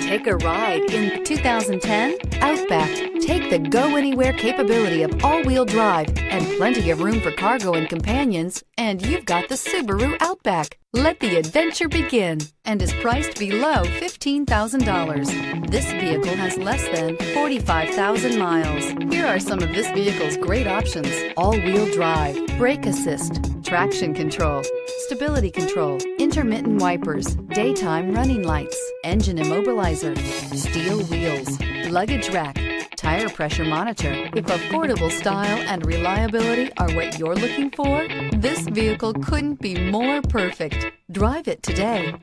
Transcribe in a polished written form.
Take a ride in 2010 Outback. Take the go-anywhere capability of all-wheel drive and plenty of room for cargo and companions, and you've got the Subaru Outback. Let the adventure begin, and is priced below $15,000. This vehicle has less than 45,000 miles. Here are some of this vehicle's great options: all-wheel drive, brake assist, traction control, stability control, intermittent wipers, daytime running lights, engine immobilizer, steel wheels, luggage rack, tire pressure monitor. If affordable style and reliability are what you're looking for, this vehicle couldn't be more perfect. Drive it today.